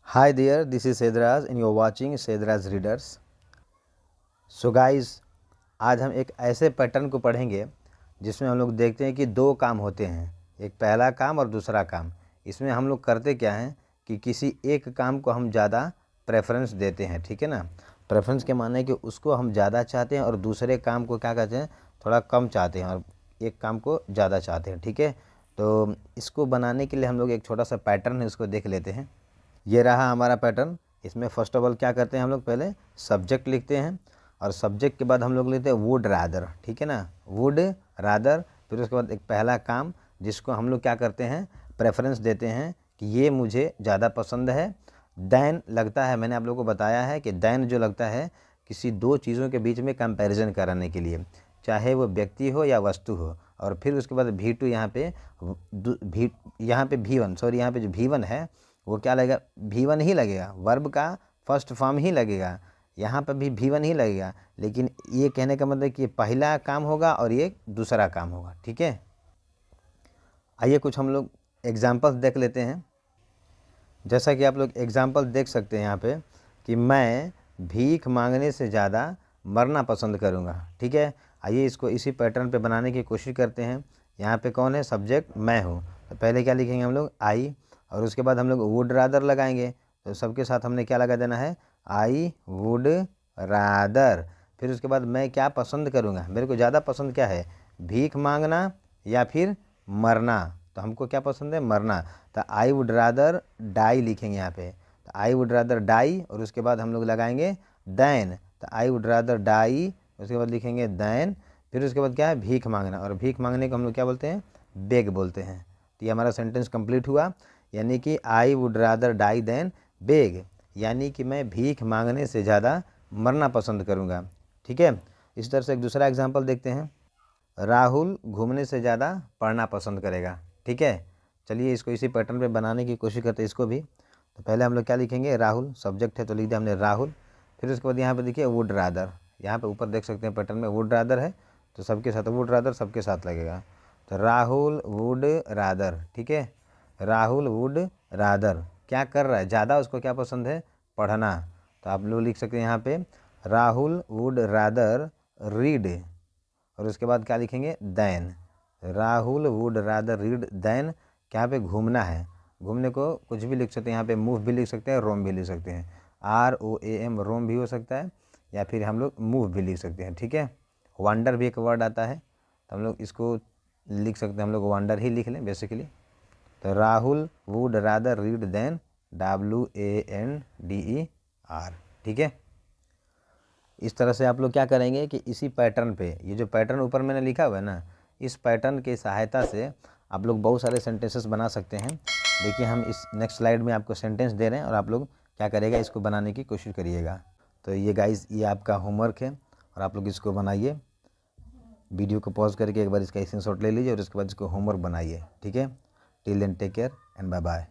Hi there, this is Sedraj and you're watching Sedraj Readers. So guys, आज हम एक ऐसे पैटर्न को पढ़ेंगे जिसमें हम लोग देखते हैं कि दो काम होते हैं, एक पहला काम और दूसरा काम। इसमें हम लोग करते क्या हैं कि किसी एक काम को हम ज़्यादा प्रेफरेंस देते हैं, ठीक है ना। प्रेफरेंस के माने कि उसको हम ज़्यादा चाहते हैं और दूसरे काम को क्या कहते हैं, थोड़ा कम चाहते हैं और एक काम को ज़्यादा चाहते हैं, ठीक है। तो इसको बनाने के लिए हम लोग एक छोटा सा पैटर्न है, उसको देख लेते हैं। ये रहा हमारा पैटर्न। इसमें फर्स्ट ऑफ ऑल क्या करते हैं, हम लोग पहले सब्जेक्ट लिखते हैं और सब्जेक्ट के बाद हम लोग लेते हैं वुड रादर, ठीक है ना, वुड रादर। फिर उसके बाद एक पहला काम जिसको हम लोग क्या करते हैं, प्रेफरेंस देते हैं कि ये मुझे ज़्यादा पसंद है। दैन लगता है, मैंने आप लोगों को बताया है कि दैन जो लगता है किसी दो चीज़ों के बीच में कंपैरिजन कराने के लिए, चाहे वो व्यक्ति हो या वस्तु हो। और फिर उसके बाद V2 यहाँ पे V1 सॉरी, यहाँ पे जो V1 है वो क्या लगेगा, V1 ही लगेगा, वर्ब का फर्स्ट फॉर्म ही लगेगा, यहाँ पर भी V1 ही लगेगा। लेकिन ये कहने का मतलब कि पहला काम होगा और ये दूसरा काम होगा, ठीक है। आइए कुछ हम लोग एग्जाम्पल्स देख लेते हैं। जैसा कि आप लोग एग्जाम्पल देख सकते हैं यहाँ पे कि मैं भीख मांगने से ज़्यादा मरना पसंद करूँगा, ठीक है। आइए इसको इसी पैटर्न पे बनाने की कोशिश करते हैं। यहाँ पे कौन है, सब्जेक्ट मैं हूँ, तो पहले क्या लिखेंगे हम लोग, आई, और उसके बाद हम लोग वुड रादर लगाएंगे। तो सबके साथ हमने क्या लगा देना है, आई वुड रादर। फिर उसके बाद मैं क्या पसंद करूँगा, मेरे को ज़्यादा पसंद क्या है, भीख मांगना या फिर मरना। तो हमको क्या पसंद है, मरना। तो आई वुड रादर डाई लिखेंगे यहाँ पे, तो आई वुड रादर डाई, और उसके बाद हम लोग लगाएंगे दैन। तो आई वुड रादर डाई, उसके बाद लिखेंगे दैन। फिर उसके बाद क्या है, भीख मांगना, और भीख मांगने को हम लोग क्या बोलते हैं, बेग बोलते हैं। तो ये हमारा सेंटेंस कंप्लीट हुआ, यानी कि I would rather die than beg, यानी कि मैं भीख मांगने से ज़्यादा मरना पसंद करूँगा, ठीक है। इस तरह से एक दूसरा एग्जाम्पल देखते हैं। राहुल घूमने से ज़्यादा पढ़ना पसंद करेगा, ठीक है। चलिए इसको इसी पैटर्न पे बनाने की कोशिश करते हैं इसको भी। तो पहले हम लोग क्या लिखेंगे, राहुल, सब्जेक्ट है तो लिख दिया हमने राहुल। फिर उसके बाद यहाँ पे देखिए वुड रादर, यहाँ पे ऊपर देख सकते हैं पैटर्न में वुड रादर है, तो सबके साथ वुड रादर सबके साथ लगेगा। तो राहुल वुड रादर, ठीक है, राहुल वुड रादर क्या कर रहा है, ज़्यादा उसको क्या पसंद है, पढ़ना। तो आप लोग लिख सकते हैं यहाँ पे राहुल वुड रादर रीड, और उसके बाद क्या लिखेंगे, than. Rahul would rather read than, क्या पे घूमना है, घूमने को कुछ भी लिख सकते हैं, यहाँ पे मूव भी लिख सकते हैं, रोम भी लिख सकते हैं, ROAM रोम भी हो सकता है, या फिर हम लोग मूव भी लिख सकते हैं, ठीक है। वंडर भी एक वर्ड आता है, तो हम लोग इसको लिख सकते हैं, हम लोग वंडर ही लिख लें बेसिकली। तो Rahul would rather read than WANDER, ठीक है। इस तरह से आप लोग क्या करेंगे कि इसी पैटर्न पे, ये जो पैटर्न ऊपर मैंने लिखा हुआ है ना, इस पैटर्न की सहायता से आप लोग बहुत सारे सेंटेंसेस बना सकते हैं। देखिए हम इस नेक्स्ट स्लाइड में आपको सेंटेंस दे रहे हैं और आप लोग क्या करेगा, इसको बनाने की कोशिश करिएगा। तो ये गाइस, ये आपका होमवर्क है और आप लोग इसको बनाइए। वीडियो को पॉज करके एक बार इसका स्क्रीनशॉट ले लीजिए और उसके बाद इसको होमवर्क बनाइए, ठीक है। Till then take care and bye bye.